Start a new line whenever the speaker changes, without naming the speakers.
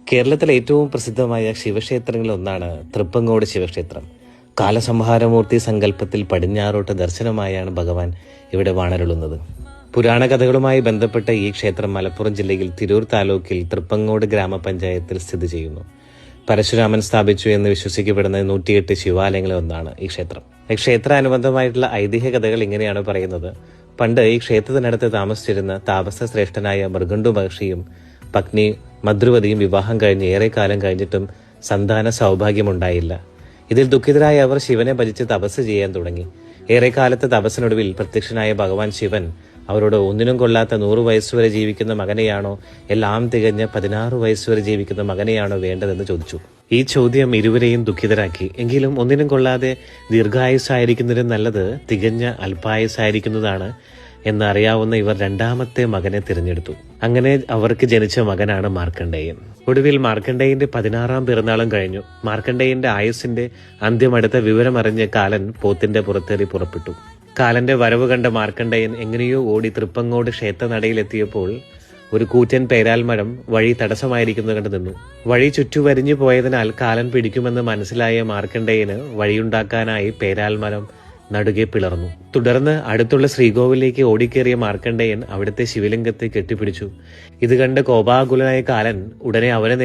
കേരളത്തിലെ ഏറ്റവും പ്രസിദ്ധമായ ശിവക്ഷേത്രങ്ങളിലൊന്നാണ് തൃപ്പങ്ങോട് ശിവക്ഷേത്രം. കാലസംഹാരമൂർത്തി സങ്കല്പത്തിൽ പടിഞ്ഞാറോട്ട് ദർശനമായാണ് ഭഗവാൻ ഇവിടെ വാണരുളുന്നത്. പുരാണ കഥകളുമായി ബന്ധപ്പെട്ട ഈ ക്ഷേത്രം മലപ്പുറം ജില്ലയിൽ തിരൂർ താലൂക്കിൽ തൃപ്പങ്ങോട് ഗ്രാമപഞ്ചായത്തിൽ സ്ഥിതി ചെയ്യുന്നു. പരശുരാമൻ സ്ഥാപിച്ചു എന്ന് വിശ്വസിക്കപ്പെടുന്ന 108 ശിവാലയങ്ങളിൽ ഒന്നാണ് ഈ ക്ഷേത്രം. ക്ഷേത്രാനുബന്ധമായിട്ടുള്ള ഐതിഹ്യ കഥകൾ ഇങ്ങനെയാണ് പറയുന്നത്. പണ്ട് ഈ ക്ഷേത്രത്തിനടുത്ത് താമസിച്ചിരുന്ന താപസ ശ്രേഷ്ഠനായ മൃഗണ്ടു മഹർഷിയും പത്നി മദ്രുവതിയും വിവാഹം കഴിഞ്ഞ് ഏറെക്കാലം കഴിഞ്ഞിട്ടും സന്താന സൗഭാഗ്യമുണ്ടായില്ല. ഇതിൽ ദുഃഖിതരായ അവർ ശിവനെ ഭജിച്ച് തപസ് ചെയ്യാൻ തുടങ്ങി. ഏറെക്കാലത്തെ തപസ്സിനൊടുവിൽ പ്രത്യക്ഷനായ ഭഗവാൻ ശിവൻ അവരോട് ഒന്നിനും കൊള്ളാത്ത 100 വയസ്സുവരെ ജീവിക്കുന്ന മകനെയാണോ, എല്ലാം തികഞ്ഞ 16 വയസ്സുവരെ ജീവിക്കുന്ന മകനെയാണോ വേണ്ടതെന്ന് ചോദിച്ചു. ഈ ചോദ്യം ഇരുവരെയും ദുഃഖിതരാക്കി. എങ്കിലും ഒന്നിനും കൊള്ളാതെ ദീർഘായുസ്സായിരിക്കുന്നതിനും നല്ലത് തികഞ്ഞ അല്പായുസ്സായിരിക്കുന്നതാണ് എന്നറിയാവുന്ന ഇവർ രണ്ടാമത്തെ മകനെ തിരഞ്ഞെടുത്തു. അങ്ങനെ അവർക്ക് ജനിച്ച മകനാണ് മാർക്കണ്ഡേയൻ. ഒടുവിൽ മാർക്കണ്ഡേയന്റെ 16ാം പിറന്നാളും കഴിഞ്ഞു. മാർക്കണ്ഡേയന്റെ ആയുസ്സിന്റെ അന്ത്യമടുത്ത വിവരമറിഞ്ഞ് കാലൻ പോത്തിന്റെ പുറത്തേറി പുറപ്പെട്ടു. കാലന്റെ വരവ് കണ്ട മാർക്കണ്ഡേയൻ എങ്ങനെയോ ഓടി തൃപ്പങ്ങോട് ക്ഷേത്രനടയിലെത്തിയപ്പോൾ ഒരു കൂറ്റൻ പേരാൽമരം വഴി തടസ്സമായിരിക്കുന്നത് കണ്ടു നിന്നു. വഴി ചുറ്റുവരിഞ്ഞു പോയതിനാൽ കാലൻ പിടിക്കുമെന്ന് മനസ്സിലായ മാർക്കണ്ഡേയന് വഴിയുണ്ടാക്കാനായി പേരാൽമരം നടുകെ പിളർന്നു. തുടർന്ന് അടുത്തുള്ള ശ്രീകോവിലേക്ക് ഓടിക്കേറിയ മാർക്കണ്ഡേയൻ അവിടുത്തെ ശിവലിംഗത്തെ കെട്ടിപ്പിടിച്ചു. ഇത് കണ്ട് കോപാകുലനായ കാലൻ ഉടനെ അവനെ